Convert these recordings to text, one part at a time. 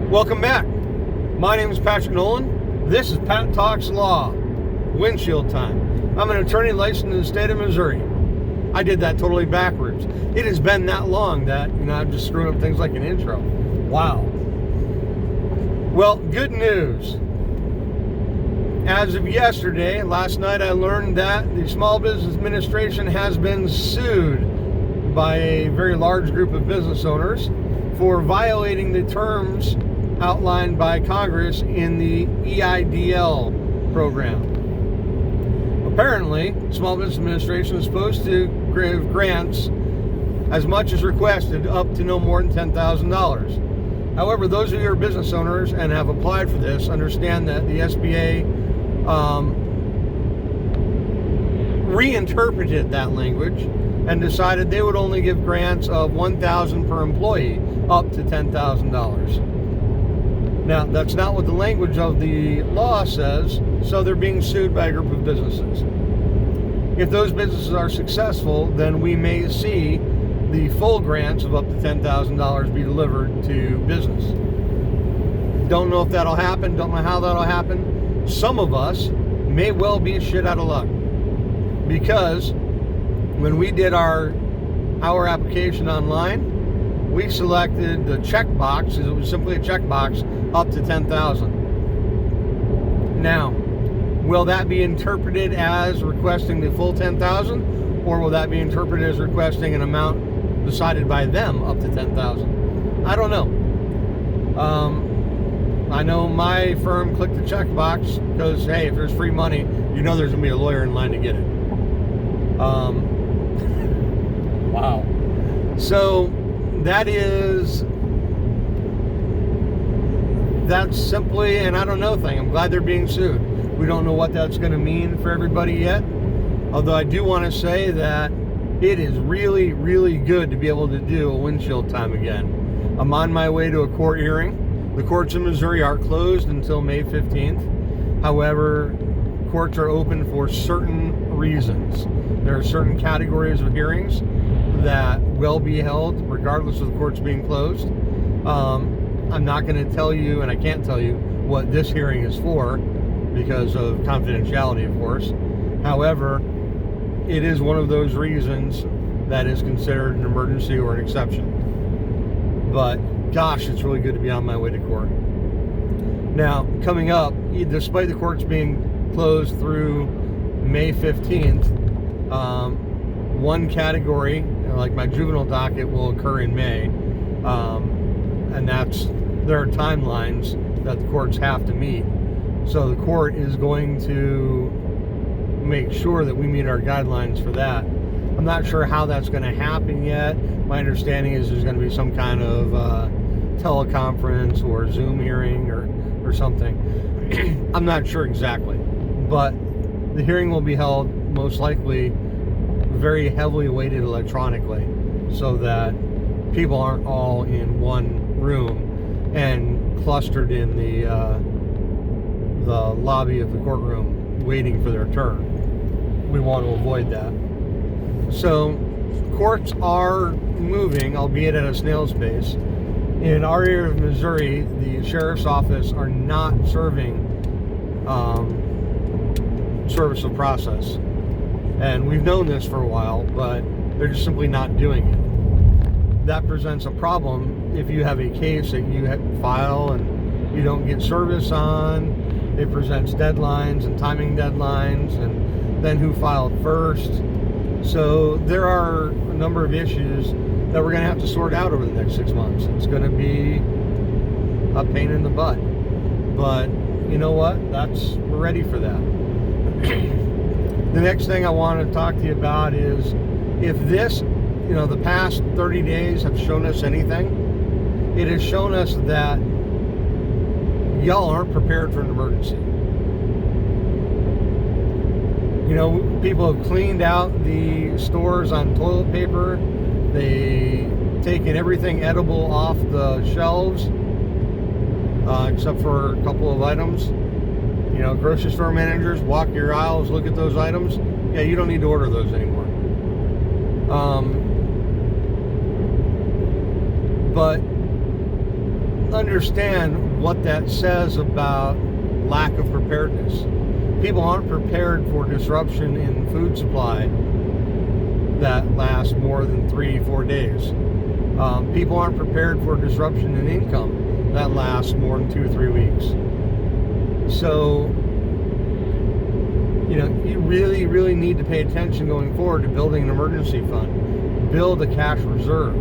Welcome back. My name is Patrick Nolan. This is Pat Talks Law, Windshield Time. I'm an attorney licensed in the state of Missouri. I did that totally backwards. It has been that long that, I'm just screwing up things like an intro. Wow. Well, good news. As of yesterday, last night, I learned that the Small Business Administration has been sued by a very large group of business owners for violating the terms outlined by Congress in the EIDL program. Apparently, Small Business Administration is supposed to give grants as much as requested up to no more than $10,000. However, those of you who are business owners and have applied for this understand that the SBA reinterpreted that language and decided they would only give grants of $1,000 per employee up to $10,000. Now, that's not what the language of the law says, so they're being sued by a group of businesses. If those businesses are successful, then we may see the full grants of up to $10,000 be delivered to business. Don't know if that'll happen, don't know how that'll happen. Some of us may well be shit out of luck, because when we did our application online, we selected the checkbox. It was simply a checkbox up to $10,000. Now, will that be interpreted as requesting the full $10,000, or will that be interpreted as requesting an amount decided by them up to $10,000? I don't know. I know my firm clicked the checkbox because, hey, if there's free money, there's going to be a lawyer in line to get it. Wow. So that's simply an I don't know thing. I'm glad they're being sued. We don't know what that's going to mean for everybody yet. Although I do want to say that it is really, really good to be able to do a windshield time again. I'm on my way to a court hearing. The courts in Missouri are closed until May 15th. However, courts are open for certain reasons. There are certain categories of hearings that will be held regardless of the courts being closed. I'm not going to tell you, and I can't tell you, what this hearing is for because of confidentiality, of course. However, it is one of those reasons that is considered an emergency or an exception. But gosh, it's really good to be on my way to court. Now, coming up, despite the courts being closed through May 15th, one category, like my juvenile docket, will occur in May, and there are timelines that the courts have to meet. So the court is going to make sure that we meet our guidelines for that. I'm not sure how that's going to happen yet. My understanding is there's going to be some kind of teleconference or Zoom hearing or something. I'm not sure exactly, but the hearing will be held most likely very heavily weighted electronically, so that people aren't all in one room and clustered in the lobby of the courtroom waiting for their turn. We want to avoid that. So courts are moving, albeit at a snail's pace. In our area of Missouri, the sheriff's office are not serving service of process. And we've known this for a while, but they're just simply not doing it. That presents a problem if you have a case that you file and you don't get service on. It presents deadlines and timing deadlines, and then who filed first. So there are a number of issues that we're going to have to sort out over the next 6 months. It's going to be a pain in the butt. But you know what? We're ready for that. The next thing I want to talk to you about is, if this, the past 30 days have shown us anything, it has shown us that y'all aren't prepared for an emergency. People have cleaned out the stores on toilet paper. They've taken everything edible off the shelves, except for a couple of items. Grocery store managers, walk your aisles, look at those items. Yeah, you don't need to order those anymore. But understand what that says about lack of preparedness. People aren't prepared for disruption in food supply that lasts more than 3-4 days. People aren't prepared for disruption in income that lasts more than 2 or 3 weeks. So, you really, really need to pay attention going forward to building an emergency fund. Build a cash reserve,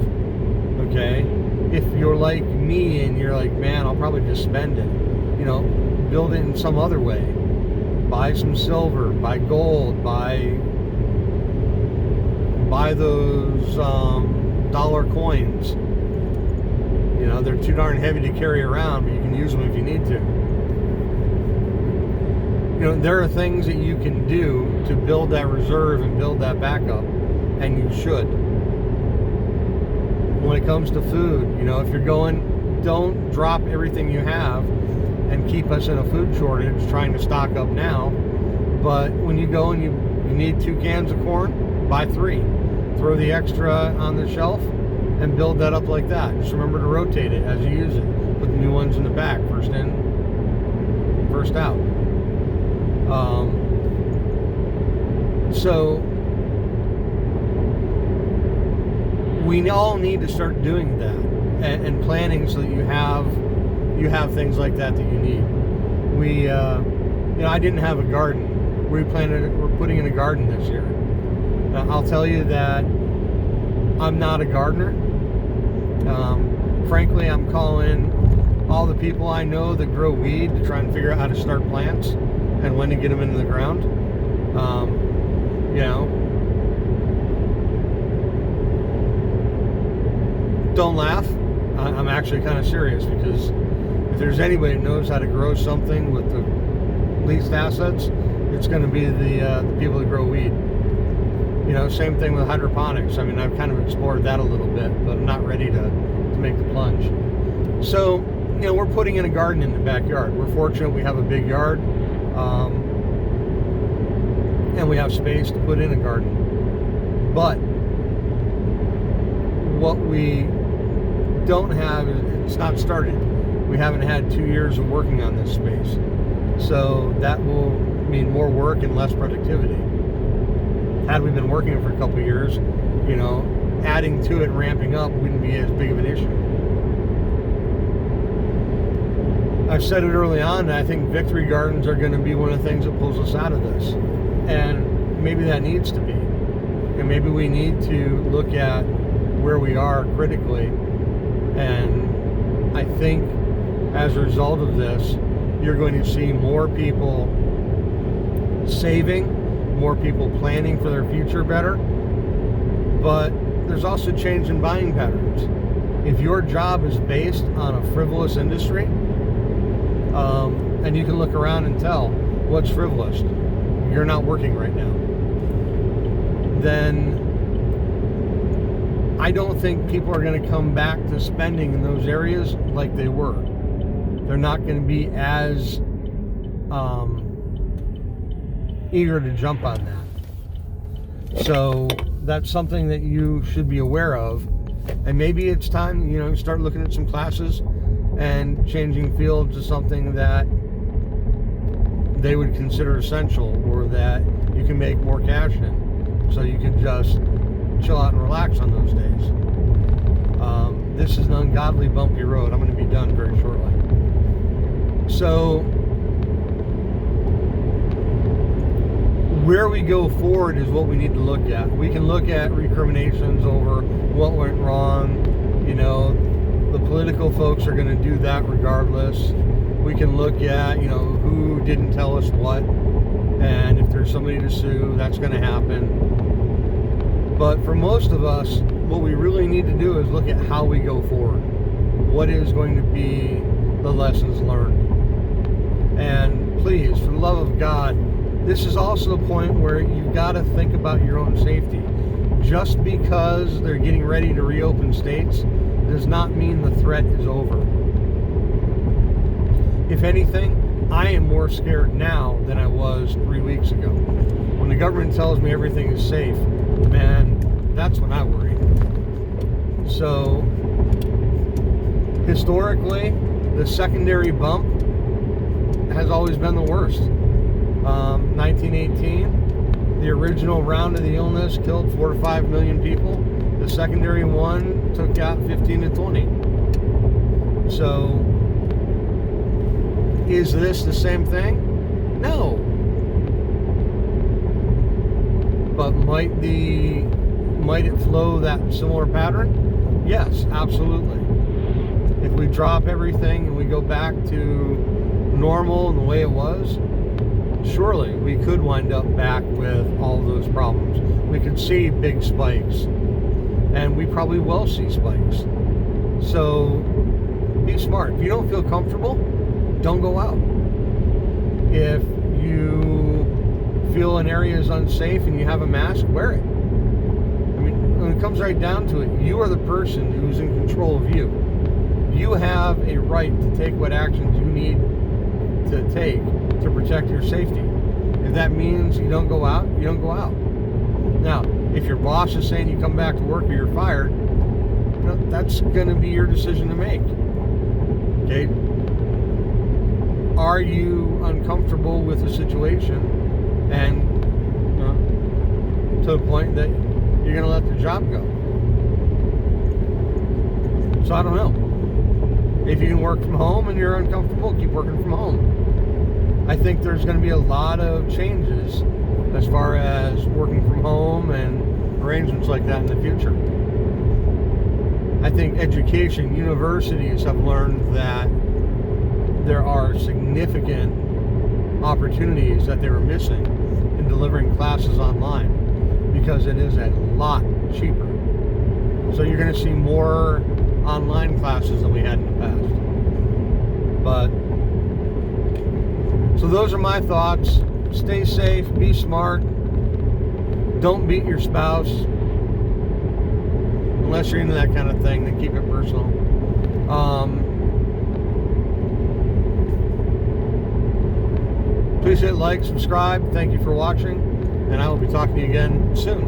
okay? If you're like me and you're like, man, I'll probably just spend it, build it in some other way. Buy some silver, buy gold, buy those dollar coins. They're too darn heavy to carry around, but you can use them if you need to. There are things that you can do to build that reserve and build that backup, and you should. When it comes to food, if you're going, don't drop everything you have and keep us in a food shortage trying to stock up now. But when you go and you need 2 cans of corn, buy 3. Throw the extra on the shelf and build that up like that. Just remember to rotate it as you use it. Put the new ones in the back, first in, first out. So we all need to start doing that and planning so that you have things like that you need. I didn't have a garden. We're putting in a garden this year. Now, I'll tell you that I'm not a gardener. Frankly, I'm calling all the people I know that grow weed to try and figure out how to start plants and when to get them into the ground. Don't laugh. I'm actually kind of serious, because if there's anybody that knows how to grow something with the least assets, it's going to be the people that grow weed. Same thing with hydroponics. I've kind of explored that a little bit, but I'm not ready to make the plunge. So, we're putting in a garden in the backyard. We're fortunate we have a big yard, and we have space to put in a garden. But what we don't have is, it's not started. We haven't had 2 years of working on this space. So that will mean more work and less productivity. Had we been working for a couple of years, adding to it and ramping up wouldn't be as big of an issue. I've said it early on, I think victory gardens are going to be one of the things that pulls us out of this. And maybe that needs to be. And maybe we need to look at where we are critically. And I think as a result of this, you're going to see more people saving, more people planning for their future better. But there's also change in buying patterns. If your job is based on a frivolous industry, and you can look around and tell what's frivolous, you're not working right now, then I don't think people are going to come back to spending in those areas like they were. They're not going to be as eager to jump on that. So that's something that you should be aware of. And maybe it's time, start looking at some classes and changing fields to something that they would consider essential, or that you can make more cash in, so you can just chill out and relax on those days. This is an ungodly bumpy road. I'm going to be done very shortly. So where we go forward is what we need to look at. We can look at recriminations over what went wrong. The political folks are going to do that regardless. We can look at, who didn't tell us what, and if there's somebody to sue, that's going to happen. But for most of us, what we really need to do is look at how we go forward. What is going to be the lessons learned? And please, for the love of God, this is also a point where you've got to think about your own safety. Just because they're getting ready to reopen states does not mean the threat is over. If anything, I am more scared now than I was 3 weeks ago. When the government tells me everything is safe, man, that's when I worry. So historically, the secondary bump has always been the worst. 1918, the original round of the illness killed 4 to 5 million people. The secondary one took out 15 to 20. So, is this the same thing? No. But might it flow that similar pattern? Yes, absolutely. If we drop everything and we go back to normal and the way it was, surely we could wind up back with all those problems. We could see big spikes, and we probably will see spikes. So be smart. If you don't feel comfortable, don't go out. If you feel an area is unsafe and you have a mask, wear it. I mean, when it comes right down to it, you are the person who's in control of you. You have a right to take what actions you need to take to protect your safety. If that means you don't go out, you don't go out. Now, if your boss is saying you come back to work or you're fired, that's going to be your decision to make. Okay? Are you uncomfortable with the situation and to the point that you're going to let the job go? So I don't know. If you can work from home and you're uncomfortable, keep working from home. I think there's going to be a lot of changes as far as working from home and arrangements like that in the future. I think education, universities have learned that there are significant opportunities that they were missing in delivering classes online because it is a lot cheaper. So you're going to see more online classes than we had in the past. But so those are my thoughts. Stay safe, be smart, don't beat your spouse unless you're into that kind of thing, then keep it personal. Please hit like, subscribe. Thank you for watching, and I will be talking to you again soon.